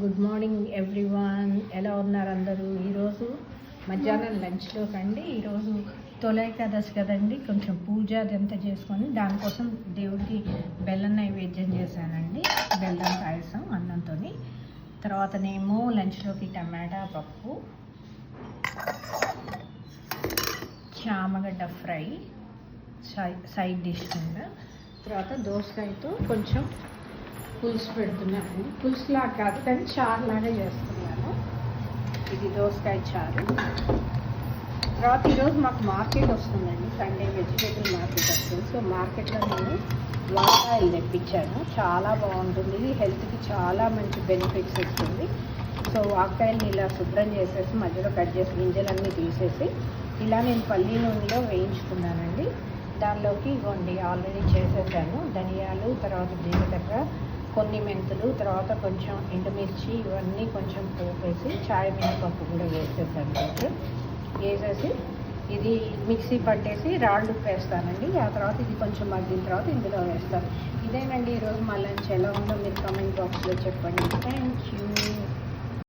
Good morning everyone, ఎలా ఉన్నారు అందరూ? ఈరోజు మధ్యాహ్నం లంచ్లో కండి. ఈరోజు తొలి ఏకాదశి కదండి, కొంచెం పూజ అదంతా చేసుకొని దానికోసం దేవుడికి బెల్లం నైవేద్యం చేశానండి. బెల్లం పాయసం అన్నంతో. తర్వాతనేమో లంచ్లోకి టమాటా పప్పు, చామగడ్డ ఫ్రై సైడ్ డిష్ కింద. తర్వాత దోసకాయతో కొంచెం పులుసు పెడుతున్నానండి. పులుసులాగా కాదు కానీ చారులాగా చేస్తున్నాను. ఇది దోసకాయ చారు. తర్వాత ఈరోజు మాకు మార్కెట్ వస్తుందండి, సండే వెజిటేబుల్ మార్కెట్ వస్తుంది. సో మార్కెట్లో నేను వాకాయలు తెప్పించాను. చాలా బాగుంటుంది, ఇది హెల్త్కి చాలా మంచి బెనిఫిట్స్ ఇస్తుంది. సో వాకాయల్ని ఇలా శుభ్రం చేసేసి మధ్యలో కట్ చేసి గింజలన్నీ తీసేసి ఇలా నేను పల్లి నూనెలో వేయించుకున్నానండి. దానిలోకి ఇవ్వండి ఆల్రెడీ చేసేసాను ధనియాలు, తర్వాత జీలకర్ర, కొన్ని మెంతులు, తర్వాత కొంచెం ఎండుమిర్చి, ఇవన్నీ కొంచెం పోపేసి చాయ్ మినపప్పు కూడా వేసేసాను. కొంచెం వేసేసి ఇది మిక్సీ పట్టేసి రాళ్ళు వేస్తానండి. ఆ తర్వాత ఇది కొంచెం మగ్గిన తర్వాత ఇందులో వేస్తాను. ఇదేనండి ఈరోజు మా లంచ్. ఎలా ఉందో మీరు కామెంట్ బాక్స్లో చెప్పండి. Thank you.